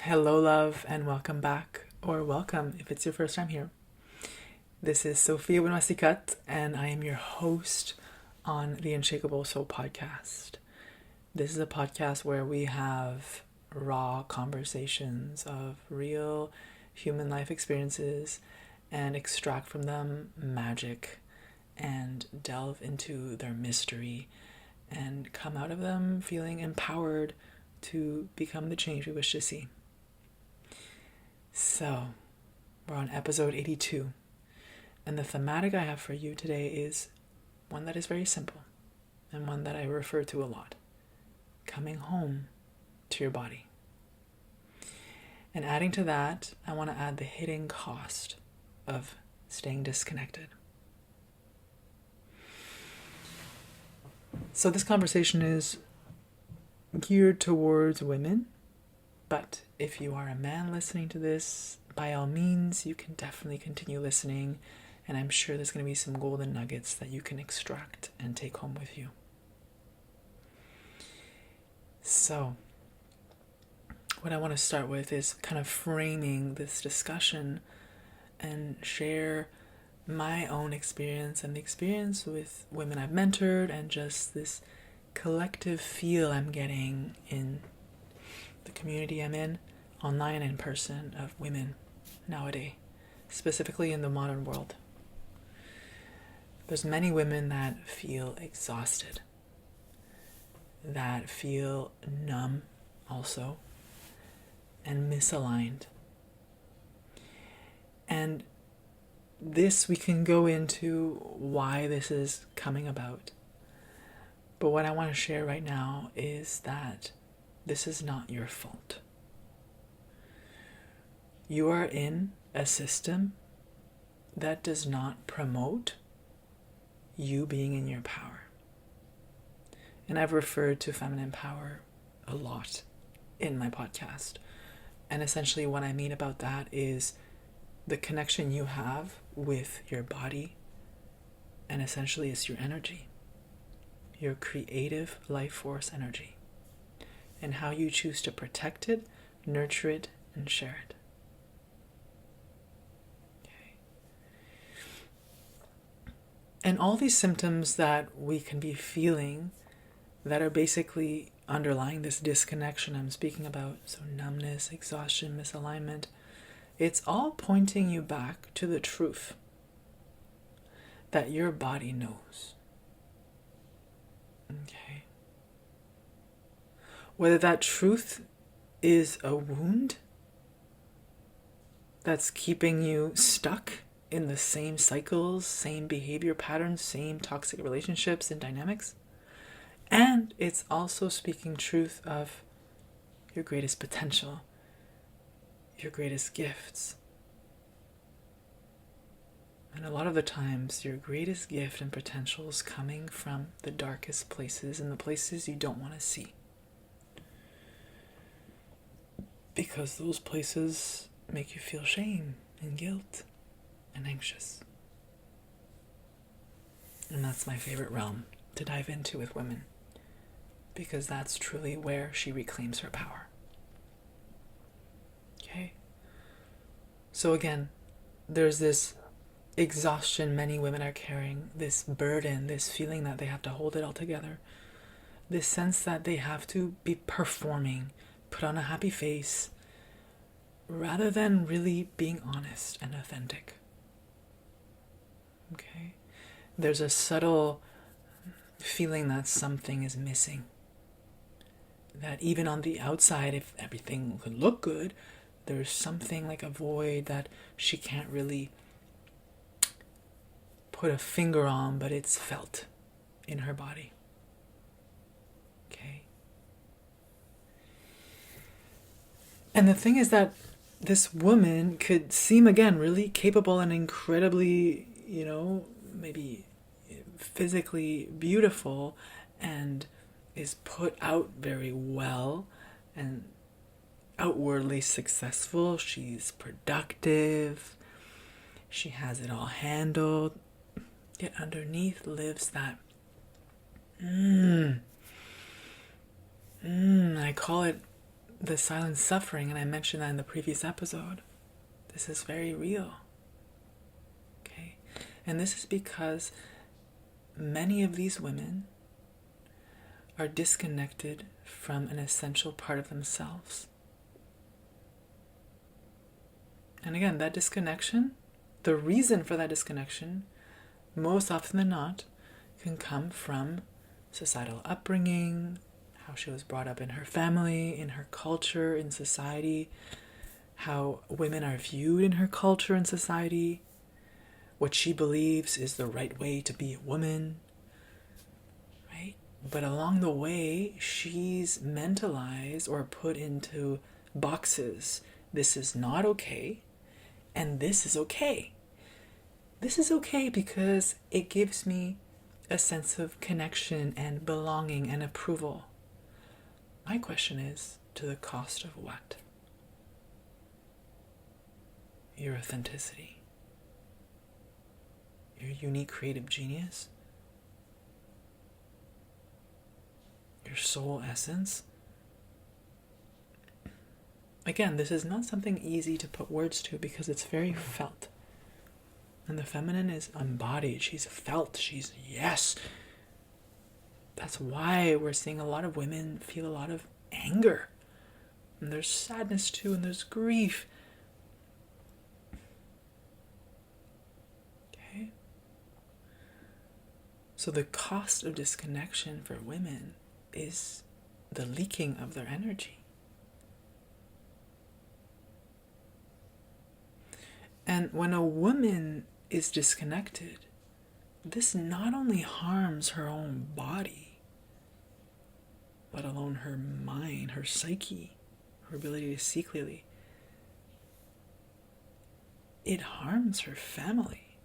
Hello, love, and welcome back, or welcome if it's your first time here. This is Sophia with Massicotte, and I am your host on the Unshakable Soul Podcast. This is a podcast where we have raw conversations of real human life experiences and extract from them magic and delve into their mystery and come out of them feeling empowered to become the change we wish to see. So, we're on episode 82, and the thematic I have for you today is one that is very simple and one that I refer to a lot: coming home to your body. And adding to that, I want to add the hidden cost of staying disconnected. So this conversation is geared towards women, but if you are a man listening to this, by all means, you can definitely continue listening, and I'm sure there's going to be some golden nuggets that you can extract and take home with you. So, what I want to start with is kind of framing this discussion and share my own experience and the experience with women I've mentored and just this collective feel I'm getting in the community I'm in, online and in person, of women nowadays, specifically in the modern world. There's many women that feel exhausted, that feel numb also, and misaligned. And this, we can go into why this is coming about. But what I want to share right now is that this is not your fault. You are in a system that does not promote you being in your power. And I've referred to feminine power a lot in my podcast. And essentially what I mean about that is the connection you have with your body, and essentially it's your energy, your creative life force energy, and how you choose to protect it, nurture it, and share it. Okay. And all these symptoms that we can be feeling that are basically underlying this disconnection I'm speaking about, so numbness, exhaustion, misalignment, it's all pointing you back to the truth that your body knows. Okay. Whether that truth is a wound that's keeping you stuck in the same cycles, same behavior patterns, same toxic relationships and dynamics. And it's also speaking truth of your greatest potential, your greatest gifts. And a lot of the times, your greatest gift and potential is coming from the darkest places and the places you don't want to see. Because those places make you feel shame and guilt and anxious. And that's my favorite realm to dive into with women, because that's truly where she reclaims her power. Okay? So again, there's this exhaustion many women are carrying, this burden, this feeling that they have to hold it all together, this sense that they have to be performing, put on a happy face, rather than really being honest and authentic. Okay? There's a subtle feeling that something is missing. That even on the outside, if everything could look good, there's something like a void that she can't really put a finger on, but it's felt in her body. Okay? And the thing is that this woman could seem, again, really capable and incredibly, maybe physically beautiful, and is put out very well and outwardly successful. She's productive. She has it all handled. Yet underneath lives that I call it the silent suffering, and I mentioned that in the previous episode. This is very real. Okay? And this is because many of these women are disconnected from an essential part of themselves. And again, that disconnection, the reason for that disconnection, most often than not, can come from societal upbringing, how she was brought up in her family, in her culture, in society, how women are viewed in her culture and society, what she believes is the right way to be a woman, right? But along the way, she's mentalized or put into boxes. This is not okay, and this is okay. This is okay because it gives me a sense of connection and belonging and approval. My question is, to the cost of what? Your authenticity, your unique creative genius, your soul essence. Again, this is not something easy to put words to because it's very felt. And the feminine is embodied. She's felt. She's yes. That's why we're seeing a lot of women feel a lot of anger. And there's sadness too, and there's grief. Okay? So the cost of disconnection for women is the leaking of their energy. And when a woman is disconnected, this not only harms her own body, let alone her mind, her psyche, her ability to see clearly. It harms her family,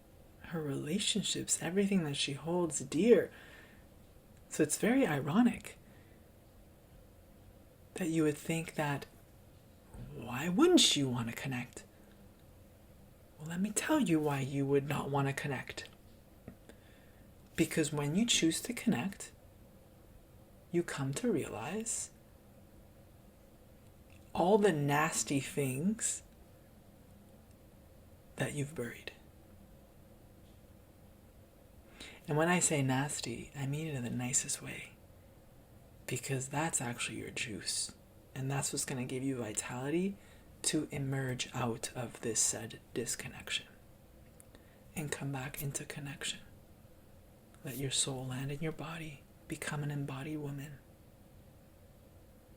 her relationships, everything that she holds dear. So it's very ironic that you would think that, why wouldn't you want to connect? Well, let me tell you why you would not want to connect. Because when you choose to connect, you come to realize all the nasty things that you've buried. And when I say nasty, I mean it in the nicest way. Because that's actually your juice. And that's what's going to give you vitality to emerge out of this said disconnection and come back into connection. Let your soul land in your body. Become an embodied woman.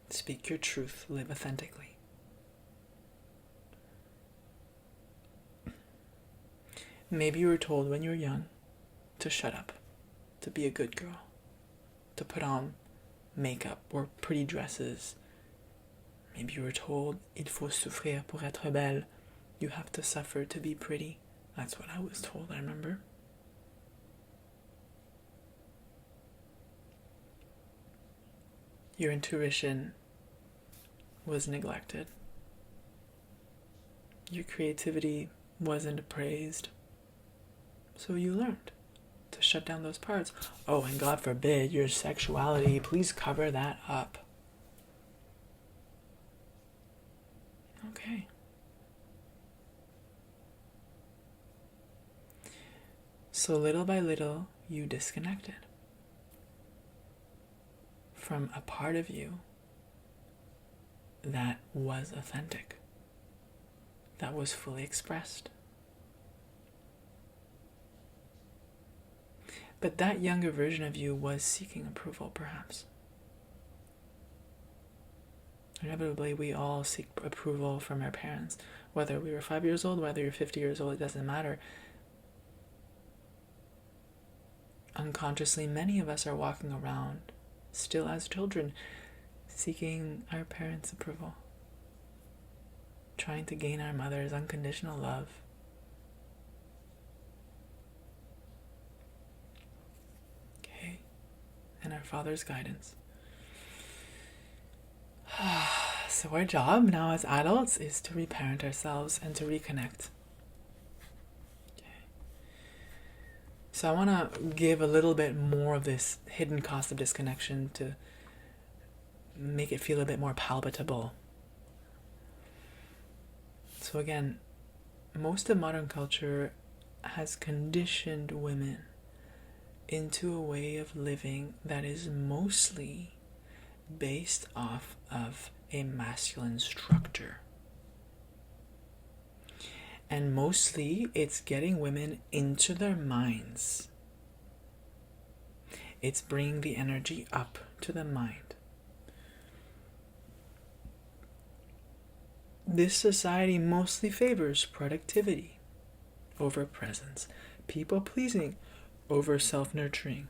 Speak your truth. Live authentically. Maybe you were told when you were young to shut up, to be a good girl, to put on makeup or pretty dresses. Maybe you were told, il faut souffrir pour être belle. You have to suffer to be pretty. That's what I was told, I remember. Your intuition was neglected. Your creativity wasn't appraised. So you learned to shut down those parts. Oh, and God forbid, your sexuality, please cover that up. Okay. So little by little, you disconnected from a part of you that was authentic, that was fully expressed. But that younger version of you was seeking approval, perhaps. Inevitably, we all seek approval from our parents. Whether we were 5 years old, whether you're 50 years old, it doesn't matter. Unconsciously, many of us are walking around, still as children, seeking our parents' approval, trying to gain our mother's unconditional love. Okay? And our father's guidance. So our job now as adults is to reparent ourselves and to reconnect. Okay. So I want to give a little bit more of this hidden cost of disconnection to make it feel a bit more palatable So again, most of modern culture has conditioned women into a way of living that is mostly based off of a masculine structure. And mostly it's getting women into their minds. It's bringing the energy up to the mind. This society mostly favors productivity over presence, people pleasing over self-nurturing,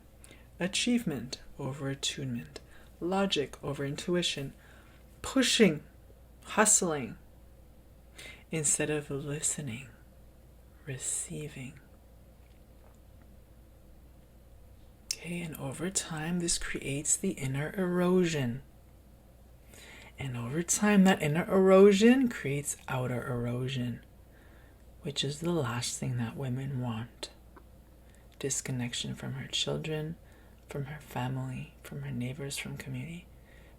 achievement over attunement, logic over intuition, pushing, hustling, instead of listening, receiving. Okay, and over time, this creates the inner erosion. And over time, that inner erosion creates outer erosion, which is the last thing that women want. Disconnection from her children, from her family, from her neighbors, from community.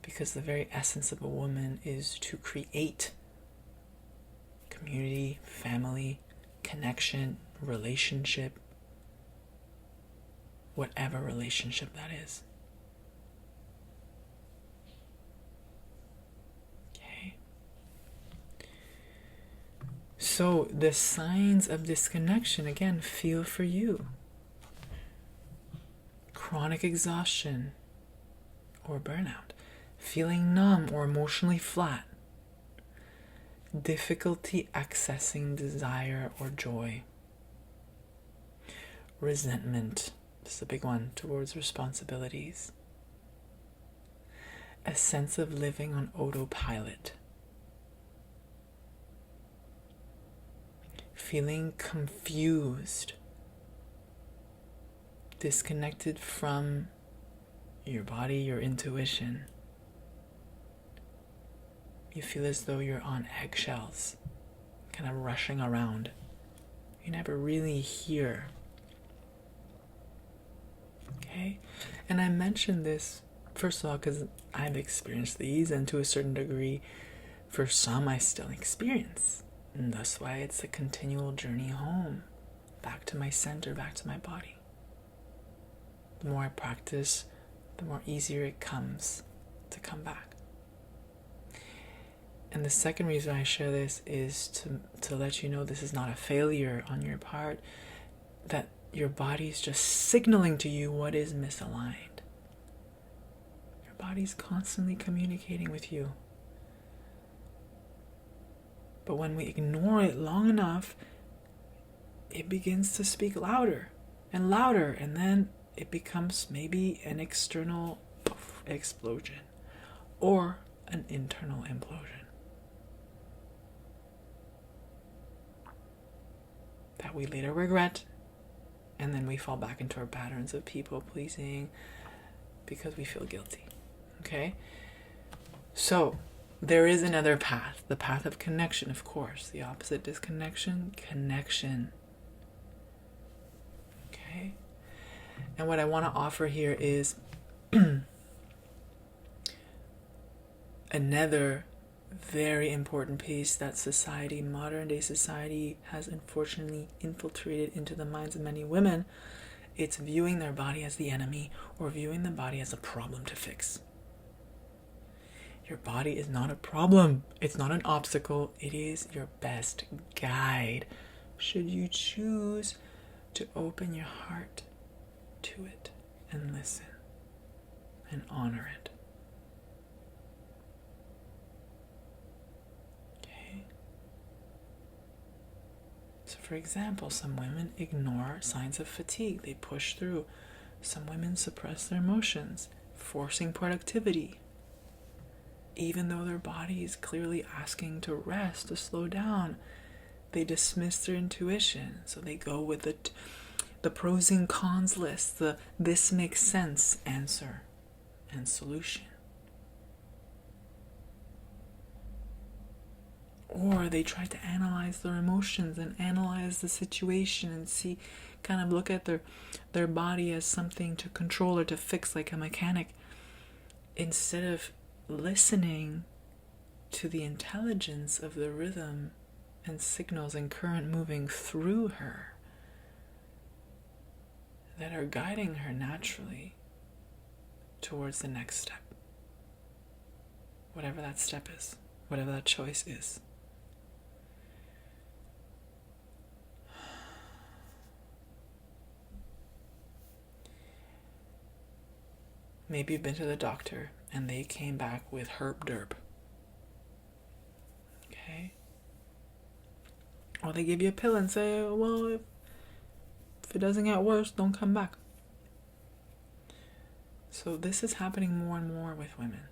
Because the very essence of a woman is to create community, family, connection, relationship, whatever relationship that is. Okay. So the signs of disconnection, again, feel for you. Chronic exhaustion or burnout, feeling numb or emotionally flat, difficulty accessing desire or joy, resentment, this is a big one, towards responsibilities, a sense of living on autopilot, feeling confused, disconnected from your body, your intuition. You feel as though you're on eggshells, kind of rushing around. You never really hear. Okay? And I mentioned this, first of all, because I've experienced these, and to a certain degree, for some, I still experience. And that's why it's a continual journey home, back to my center, back to my body. The more I practice, the more easier it comes to come back. And the second reason I share this is to let you know this is not a failure on your part, that your body is just signaling to you what is misaligned. Your body's constantly communicating with you. But when we ignore it long enough, it begins to speak louder and louder, and then it becomes maybe an external explosion or an internal implosion that we later regret, and then we fall back into our patterns of people pleasing because we feel guilty. Okay? So there is another path, the path of connection, of course. The opposite disconnection, connection. Okay? And what I want to offer here is another very important piece that society, modern day society, has unfortunately infiltrated into the minds of many women. It's viewing their body as the enemy or viewing the body as a problem to fix. Your body is not a problem. It's not an obstacle. It is your best guide. Should you choose to open your heart to it and listen and honor it. Okay. So for example, some women ignore signs of fatigue. They push through. Some women suppress their emotions, forcing productivity, even though their body is clearly asking to rest, to slow down. They dismiss their intuition, so they go with the pros and cons list, the this makes sense answer and solution. Or they try to analyze their emotions and analyze the situation and see, kind of look at their body as something to control or to fix, like a mechanic, instead of listening to the intelligence of the rhythm and signals and current moving through her that are guiding her naturally towards the next step. Whatever that step is, whatever that choice is. Maybe you've been to the doctor and they came back with herb derb. Okay? Or they give you a pill and say, well, if it doesn't get worse, don't come back. So this is happening more and more with women.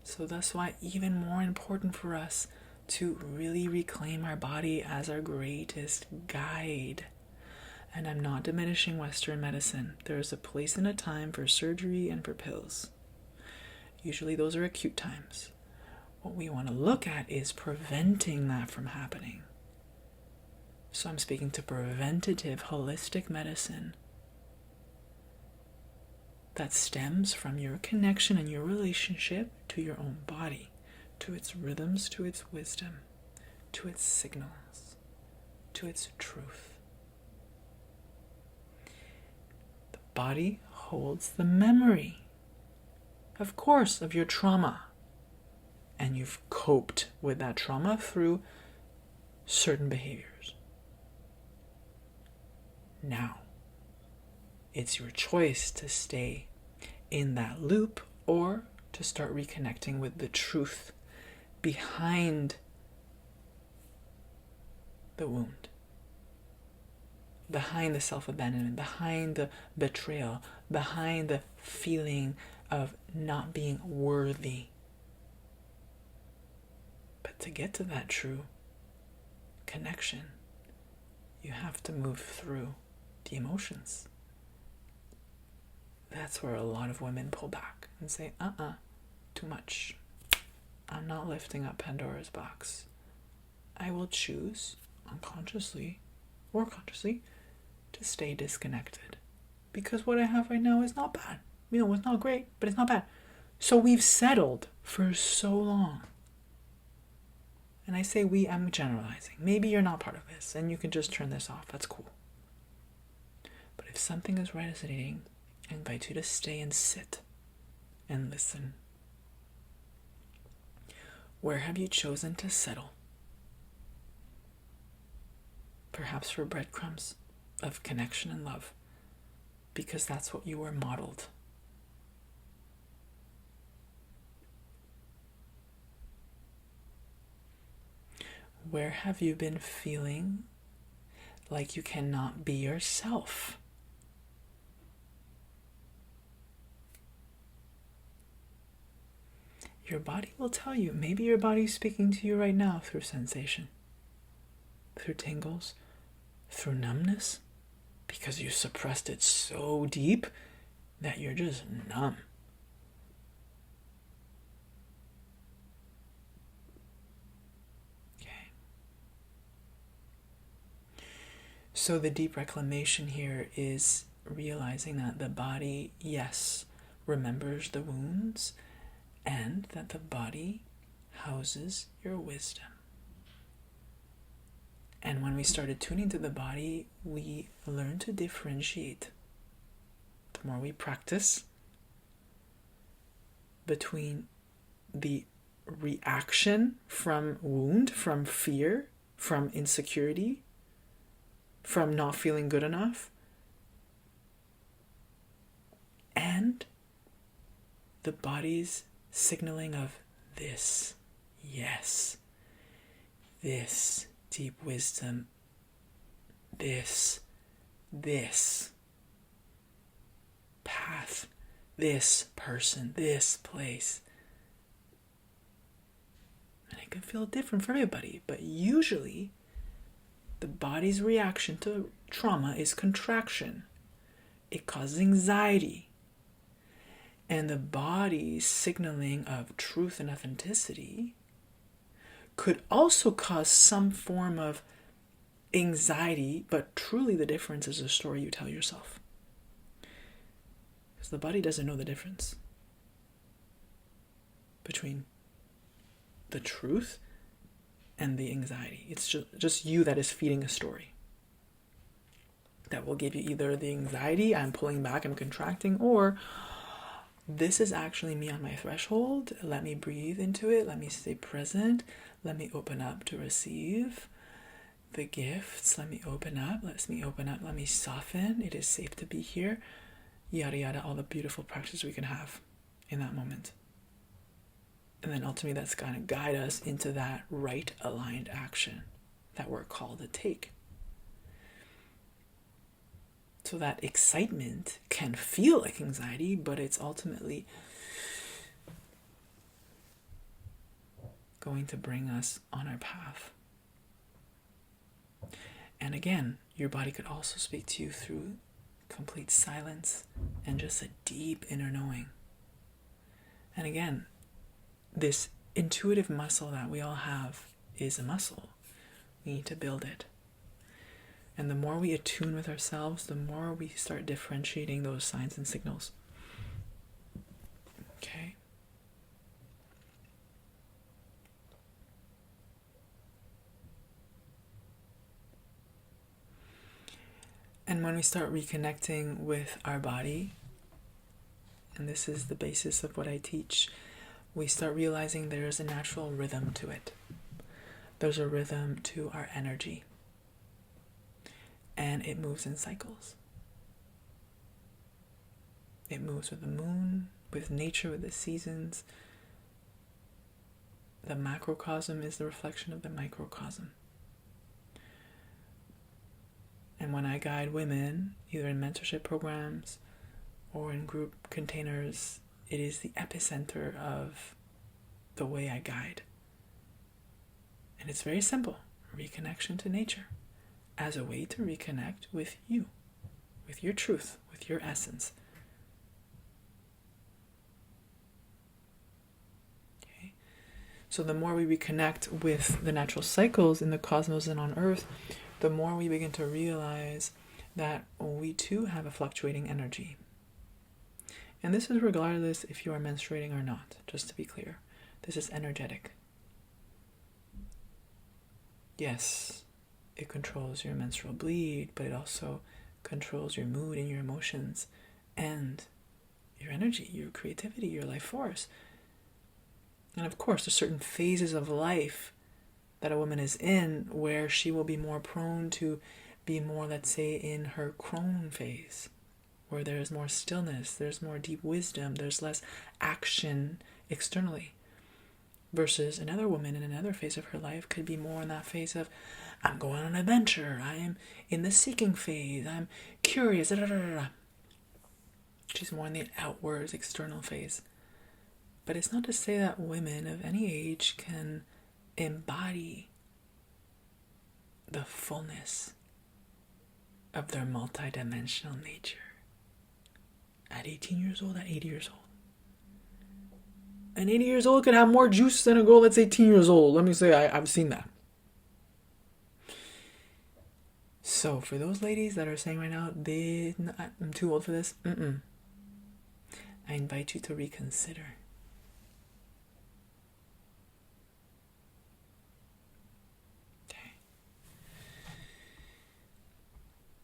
So that's why even more important for us to really reclaim our body as our greatest guide. And I'm not diminishing Western medicine. There's a place and a time for surgery and for pills. Usually those are acute times. What we want to look at is preventing that from happening. So I'm speaking to preventative, holistic medicine that stems from your connection and your relationship to your own body, to its rhythms, to its wisdom, to its signals, to its truth. The body holds the memory, of course, of your trauma. And you've coped with that trauma through certain behaviors. Now, it's your choice to stay in that loop or to start reconnecting with the truth behind the wound, behind the self-abandonment, behind the betrayal, behind the feeling of not being worthy. But to get to that true connection, you have to move through the emotions. That's where a lot of women pull back and say, too much. I'm not lifting up Pandora's box. I will choose, unconsciously or consciously, to stay disconnected. Because what I have right now is not bad. It's not great, but it's not bad. So we've settled for so long. And I say we, I'm generalizing. Maybe you're not part of this and you can just turn this off. That's cool. But if something is resonating, I invite you to stay and sit and listen. Where have you chosen to settle? Perhaps for breadcrumbs of connection and love, because that's what you were modeled. Where have you been feeling like you cannot be yourself? Your body will tell you. Maybe your body's speaking to you right now through sensation, through tingles, through numbness, because you suppressed it so deep that you're just numb. Okay. So the deep reclamation here is realizing that the body, yes, remembers the wounds, and that the body houses your wisdom. And when we started tuning to the body, we learned to differentiate. The more we practice between the reaction from wound, from fear, from insecurity, from not feeling good enough, and the body's signaling of this, yes, this deep wisdom, this path, this person, this place. And it can feel different for everybody, but usually the body's reaction to trauma is contraction. It causes anxiety. And the body's signaling of truth and authenticity could also cause some form of anxiety, but truly the difference is the story you tell yourself. Because the body doesn't know the difference between the truth and the anxiety. It's just you that is feeding a story that will give you either the anxiety, I'm pulling back, I'm contracting, or this is actually me on my threshold. Let me breathe into it. Let me stay present. Let me open up to receive the gifts. Let me open up. Let me soften. It is safe to be here. Yada yada, all the beautiful practices we can have in that moment. And then ultimately that's going to guide us into that right aligned action that we're called to take. So that excitement can feel like anxiety, but it's ultimately going to bring us on our path. And again, your body could also speak to you through complete silence and just a deep inner knowing. And again, this intuitive muscle that we all have is a muscle. We need to build it. And the more we attune with ourselves, the more we start differentiating those signs and signals. Okay? And when we start reconnecting with our body, and this is the basis of what I teach, we start realizing there's a natural rhythm to it. There's a rhythm to our energy. And it moves in cycles. It moves with the moon, with nature, with the seasons. The macrocosm is the reflection of the microcosm. And when I guide women, either in mentorship programs or in group containers, it is the epicenter of the way I guide. And it's very simple. Reconnection to nature as a way to reconnect with you, with your truth, with your essence. Okay? So the more we reconnect with the natural cycles in the cosmos and on Earth, the more we begin to realize that we too have a fluctuating energy. And this is regardless if you are menstruating or not, just to be clear. This is energetic. Yes, it controls your menstrual bleed, but it also controls your mood and your emotions and your energy, your creativity, your life force. And of course, there's certain phases of life that a woman is in where she will be more prone to be more, let's say, in her crone phase, where there's more stillness, there's more deep wisdom, there's less action externally. Versus another woman in another phase of her life could be more in that phase of, I'm going on an adventure, I am in the seeking phase, I'm curious, She's more in the outwards, external phase. But it's not to say that women of any age can embody the fullness of their multidimensional nature at 18 years old, at 80 years old. An 80 years old could have more juice than a girl that's 18 years old. Let me say, I've seen that. So for those ladies that are saying right now, I'm too old for this, I invite you to reconsider. Okay.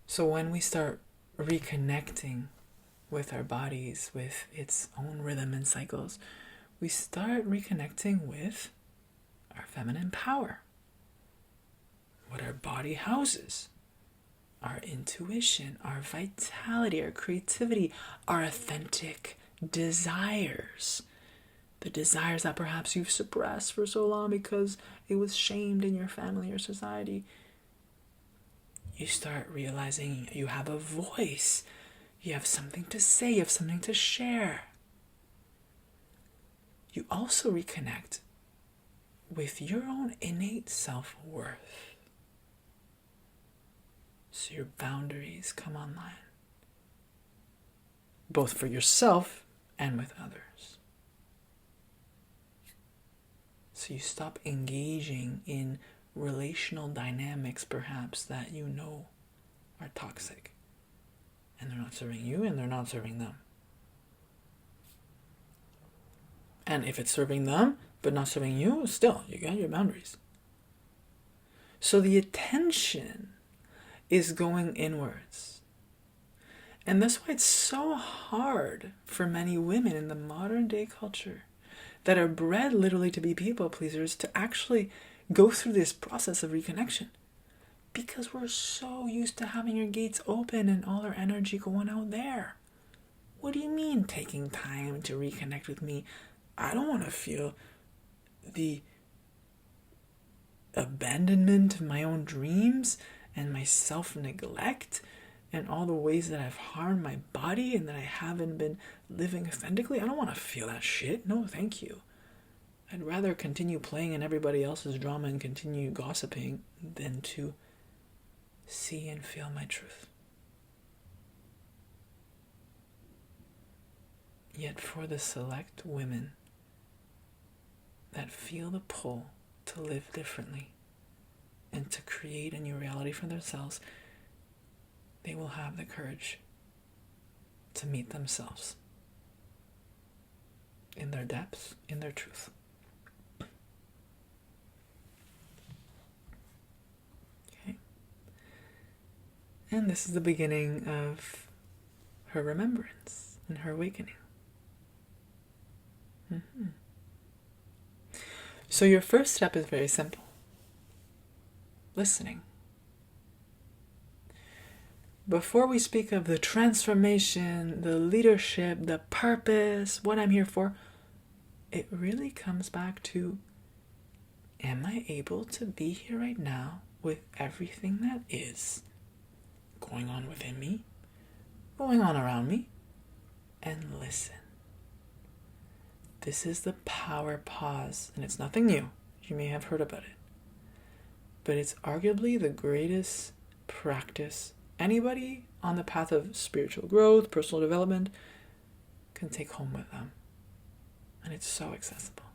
So when we start reconnecting with our bodies, with its own rhythm and cycles, we start reconnecting with our feminine power, what our body houses, our intuition, our vitality, our creativity, our authentic desires. The desires that perhaps you've suppressed for so long because it was shamed in your family or society. You start realizing you have a voice. You have something to say. You have something to share. You also reconnect with your own innate self-worth. So your boundaries come online, both for yourself and with others. So you stop engaging in relational dynamics, perhaps, that you know are toxic. And they're not serving you, and they're not serving them. And if it's serving them, but not serving you, still, you got your boundaries. So the attention is going inwards. And that's why it's so hard for many women in the modern day culture that are bred literally to be people pleasers to actually go through this process of reconnection. Because we're so used to having your gates open and all our energy going out there. What do you mean taking time to reconnect with me? I don't want to feel the abandonment of my own dreams and my self-neglect and all the ways that I've harmed my body and that I haven't been living authentically. I don't want to feel that shit. No, thank you. I'd rather continue playing in everybody else's drama and continue gossiping than to see and feel my truth. Yet for the select women that feel the pull to live differently and to create a new reality for themselves, they will have the courage to meet themselves in their depths, in their truth. Okay. And this is the beginning of her remembrance and her awakening. So your first step is very simple. Listening. Before we speak of the transformation, the leadership, the purpose, what I'm here for, it really comes back to, am I able to be here right now with everything that is going on within me, going on around me, and listen. This is the power pause, and it's nothing new. You may have heard about it. But it's arguably the greatest practice anybody on the path of spiritual growth, personal development, can take home with them. And it's so accessible.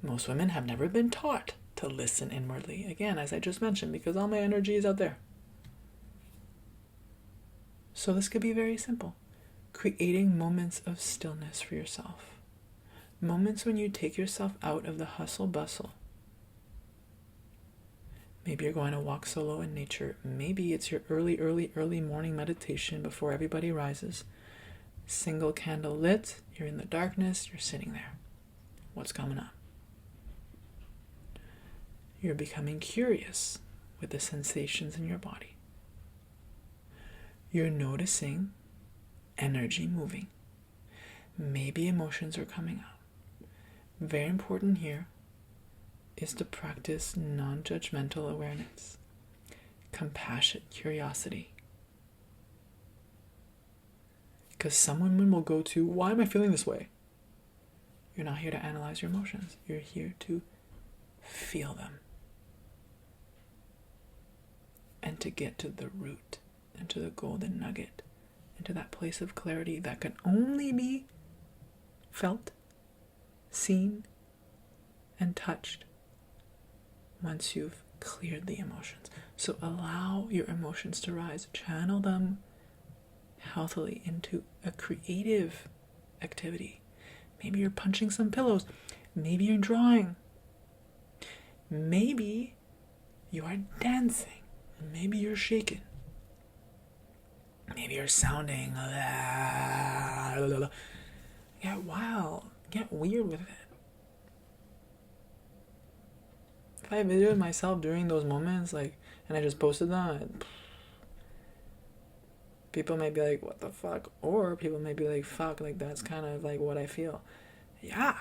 Most women have never been taught to listen inwardly. Again, as I just mentioned, because all my energy is out there. So this could be very simple. Creating moments of stillness for yourself. Moments when you take yourself out of the hustle bustle. Maybe you're going to walk solo in nature. Maybe it's your early morning meditation before everybody rises. Single candle lit, you're in the darkness, you're sitting there. What's coming up? You're becoming curious with the sensations in your body. You're noticing energy moving. Maybe emotions are coming up. Very important here is to practice non-judgmental awareness, compassion, curiosity. Because some women will go to, why am I feeling this way? You're not here to analyze your emotions. You're here to feel them. And to get to the root and to the golden nugget, into that place of clarity that can only be felt, seen, and touched once you've cleared the emotions. So allow your emotions to rise. Channel them healthily into a creative activity. Maybe you're punching some pillows. Maybe you're drawing. Maybe you are dancing. Maybe you're shaking. Maybe you're sounding. Get wild. Get weird with it. If I videoed myself during those moments, and I just posted them, people may be like, what the fuck? Or people may be like, fuck, that's kind of what I feel. Yeah.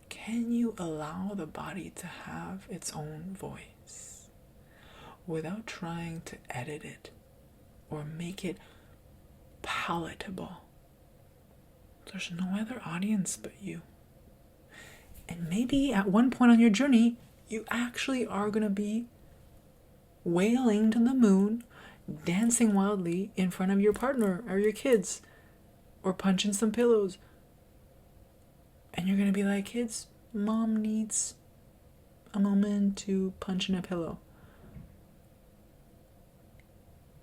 Can you allow the body to have its own voice without trying to edit it or make it palatable? There's no other audience but you. And maybe at one point on your journey, you actually are going to be wailing to the moon, dancing wildly in front of your partner or your kids, or punching some pillows. And you're going to be like, kids, mom needs a moment to punch in a pillow.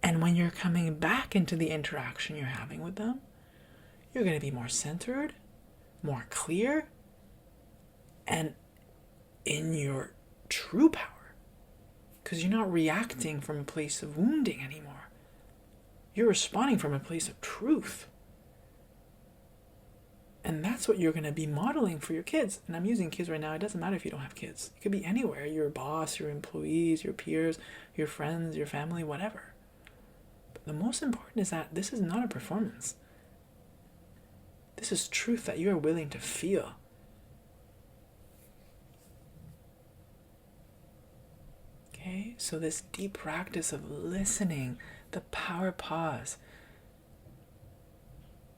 And when you're coming back into the interaction you're having with them, you're going to be more centered, more clear, and in your true power. Because you're not reacting from a place of wounding anymore. You're responding from a place of truth. And that's what you're going to be modeling for your kids. And I'm using kids right now. It doesn't matter if you don't have kids. It could be anywhere. Your boss, your employees, your peers, your friends, your family, whatever. But the most important is that this is not a performance. This is truth that you are willing to feel. Okay? So this deep practice of listening, the power pause,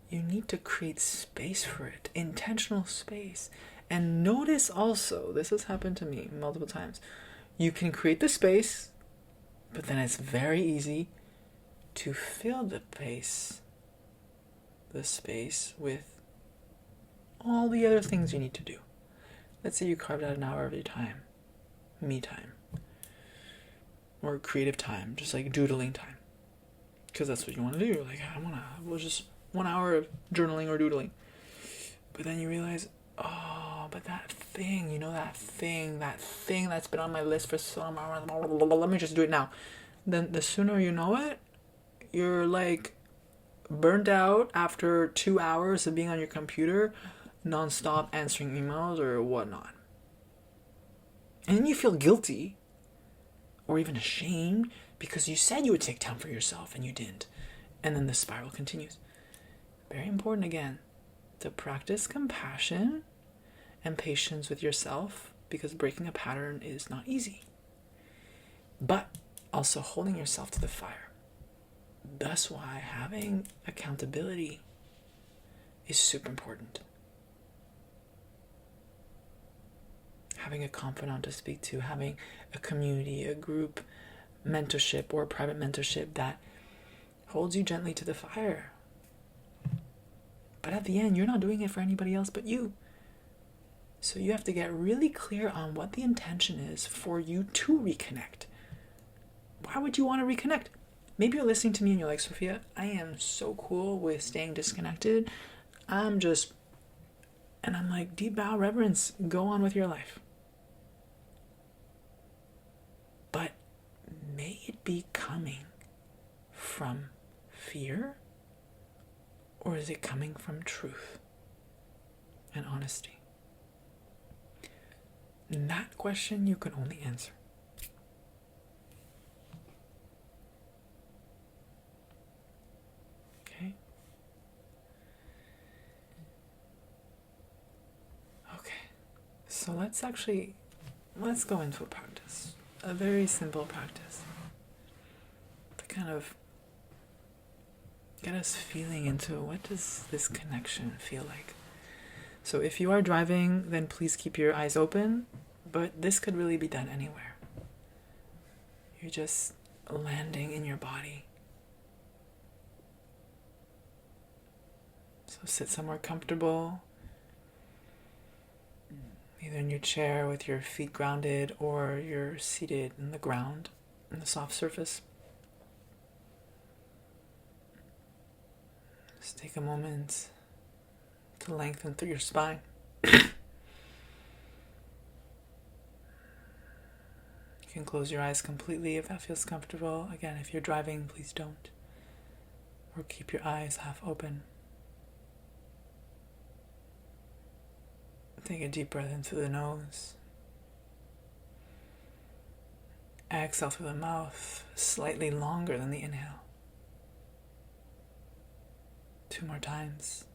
you need to create space for it, intentional space. And notice also, this has happened to me multiple times, you can create the space, but then it's very easy to fill the space with all the other things you need to do. Let's say you carved out an hour of your time, me time, or creative time, just like doodling time, because that's what you want to do. Like, we'll just 1 hour of journaling or doodling. But then you realize, oh, but that thing, that thing that's been on my list for so long, let me just do it now. Then the sooner you know it, you're like burnt out after 2 hours of being on your computer, nonstop answering emails or whatnot. And then you feel guilty or even ashamed because you said you would take time for yourself and you didn't. And then the spiral continues. Very important again to practice compassion and patience with yourself, because breaking a pattern is not easy. But also holding yourself to the fire. That's why having accountability is super important. Having a confidant to speak to, having a community, a group mentorship or a private mentorship that holds you gently to the fire. But at the end, you're not doing it for anybody else but you. So you have to get really clear on what the intention is for you to reconnect. Why would you want to reconnect? Maybe you're listening to me and you're like, Sophia, I am so cool with staying disconnected. And I'm like, deep bow, reverence, go on with your life. But may it be coming from fear? Or is it coming from truth and honesty? And that question you can only answer. Okay? Okay. So let's go into a practice. A very simple practice. To kind of get us feeling into what does this connection feel like. So if you are driving, then please keep your eyes open, but this could really be done anywhere. You're just landing in your body. So sit somewhere comfortable, either in your chair with your feet grounded, or you're seated in the ground, in the soft surface. Just take a moment to lengthen through your spine. You can close your eyes completely if that feels comfortable. Again, if you're driving, please don't. Or keep your eyes half open. Take a deep breath in through the nose. Exhale through the mouth, slightly longer than the inhale. 2 more times.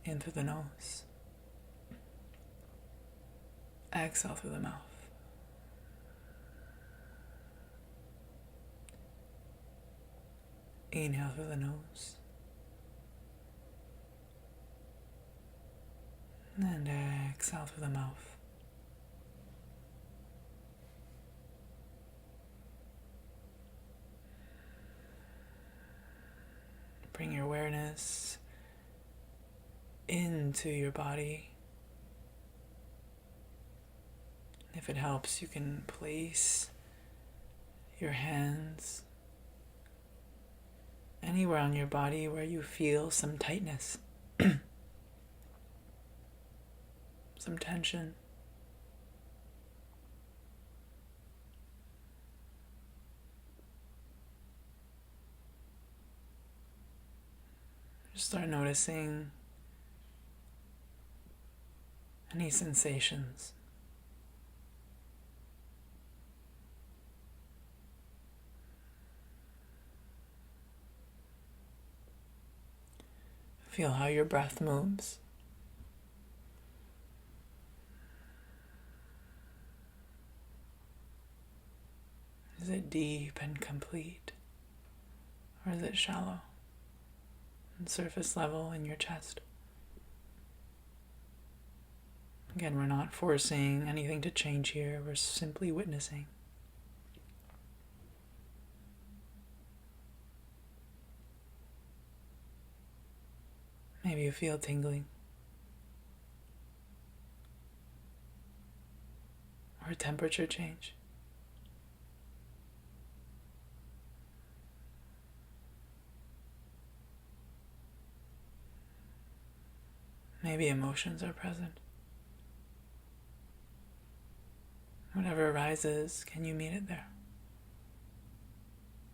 In through the nose. Exhale through the mouth. Inhale through the nose. And exhale through the mouth. Bring your awareness into your body. If it helps, you can place your hands anywhere on your body where you feel some tightness. some tension. Just start noticing any sensations. Feel how your breath moves. Is it deep and complete? Or is it shallow and surface level in your chest? Again, we're not forcing anything to change here. We're simply witnessing. Maybe you feel tingling. Or a temperature change. Maybe emotions are present. Whatever arises, can you meet it there?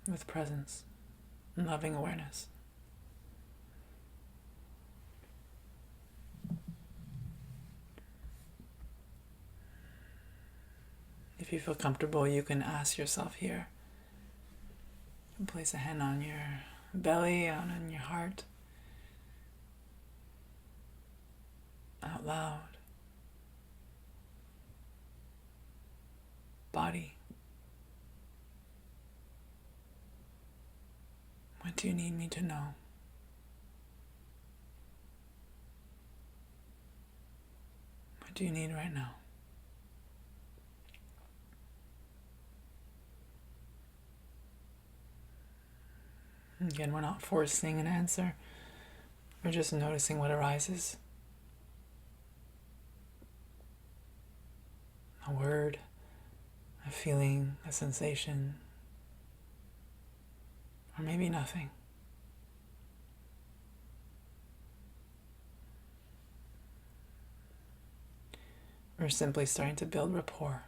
With presence and loving awareness. If you feel comfortable, you can ask yourself here. You can place a hand on your belly, out on your heart. Out loud. Body. What do you need me to know? What do you need right now? Again, we're not forcing an answer. We're just noticing what arises. A word, a feeling, a sensation, or maybe nothing. We're simply starting to build rapport.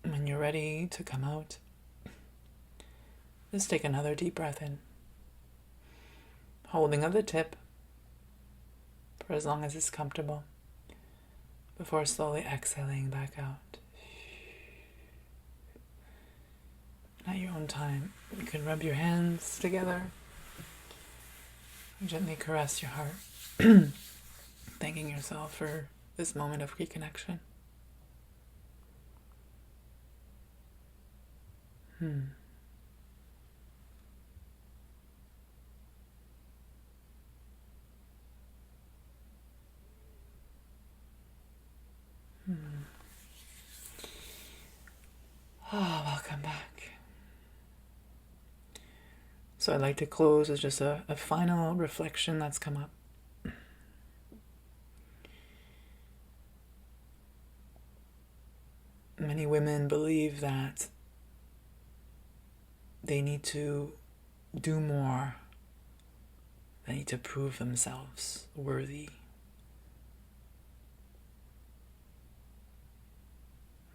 When you're ready to come out, just take another deep breath in, holding of the tip for as long as it's comfortable, before slowly exhaling back out. At your own time, you can rub your hands together, gently caress your heart, thanking yourself for this moment of reconnection. Welcome back. So I'd like to close with just a final reflection that's come up. Many women believe that they need to do more. They need to prove themselves worthy.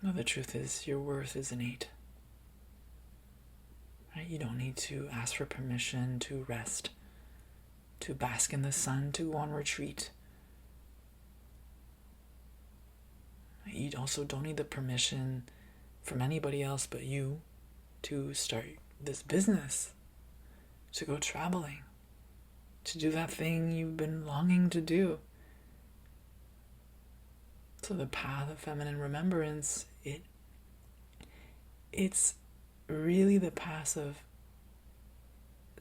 No, the truth is, your worth is innate. Right? You don't need to ask for permission to rest, to bask in the sun, to go on retreat. You also don't need the permission from anybody else but you to start this business, to go traveling, to do that thing you've been longing to do. So the path of feminine remembrance, it's really the path of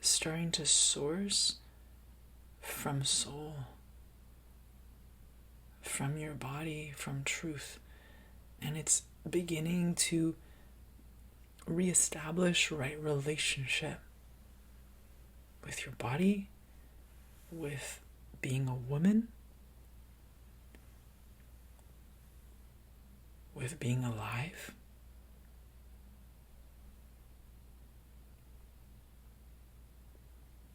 starting to source from soul, from your body, from truth. And it's beginning to reestablish right relationship with your body, with being a woman, with being alive.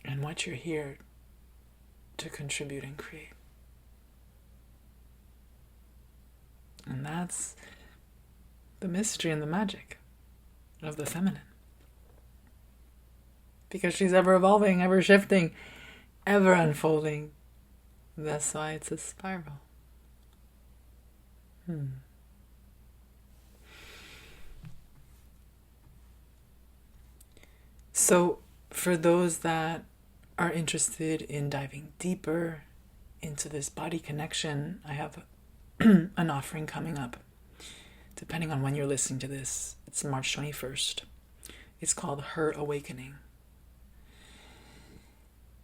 And what you're here to contribute and create. And that's the mystery and the magic of the feminine. Because she's ever evolving, ever shifting, ever unfolding. That's why it's a spiral. So, for those that are interested in diving deeper into this body connection, I have an offering coming up. Depending on when you're listening to this, it's March 21st. It's called Her Awakening.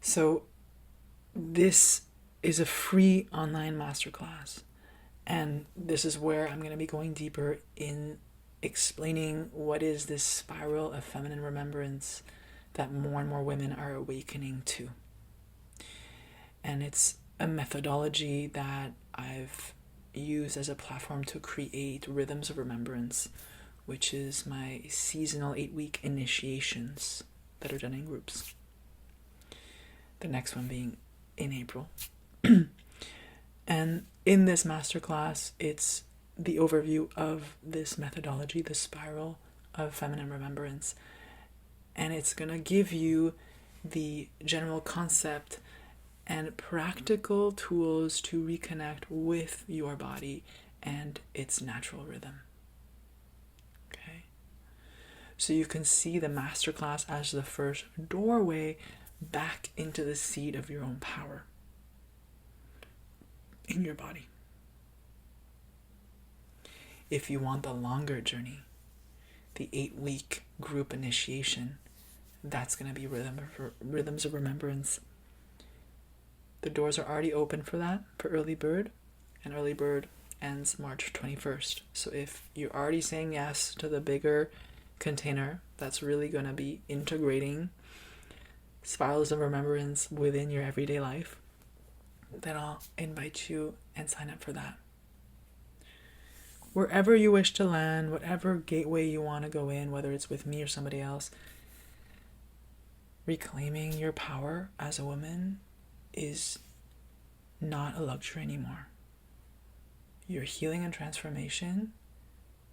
So this is a free online masterclass. And this is where I'm going to be going deeper in explaining what is this spiral of feminine remembrance that more and more women are awakening to. And it's a methodology that I've used as a platform to create rhythms of remembrance, which is my seasonal 8-week initiations that are done in groups. The next one being in April. And in this masterclass, it's the overview of this methodology, the spiral of feminine remembrance. And it's going to give you the general concept and practical tools to reconnect with your body and its natural rhythm. Okay? So you can see the masterclass as the first doorway back into the seat of your own power in your body. If you want the longer journey, the 8-week group initiation, that's going to be rhythms of remembrance. The doors are already open for that, for early bird, and early bird ends March 21st. So if you're already saying yes to the bigger container, that's really going to be integrating spirals of remembrance within your everyday life, then I'll invite you and sign up for that. Wherever you wish to land, whatever gateway you want to go in, whether it's with me or somebody else, reclaiming your power as a woman is not a luxury anymore. Your healing and transformation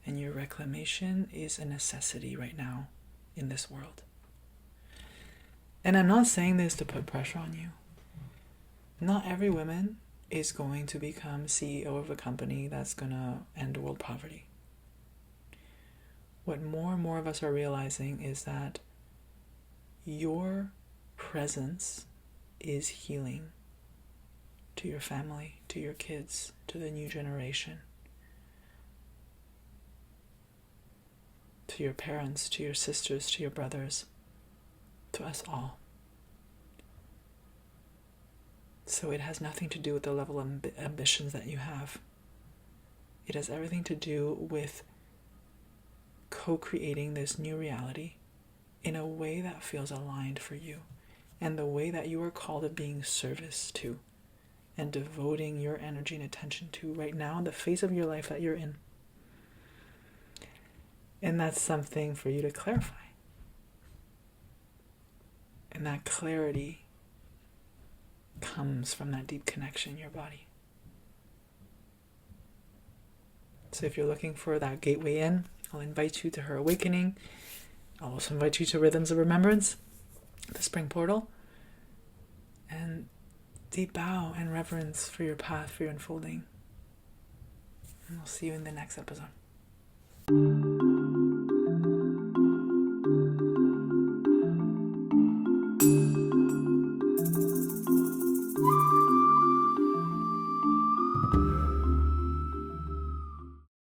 and your reclamation is a necessity right now in this world. And I'm not saying this to put pressure on you. Not every woman is going to become CEO of a company that's going to end world poverty. What more and more of us are realizing is that your presence is healing to your family, to your kids, to the new generation, to your parents, to your sisters, to your brothers, to us all. So it has nothing to do with the level of ambitions that you have. It has everything to do with co-creating this new reality in a way that feels aligned for you, and the way that you are called of being service to and devoting your energy and attention to right now in the phase of your life that you're in. And that's something for you to clarify. And that clarity comes from that deep connection in your body. So if you're looking for that gateway in, I'll invite you to Her Awakening. I'll also invite you to Rhythms of Remembrance, the Spring Portal, and deep bow and reverence for your path, for your unfolding. And I'll see you in the next episode.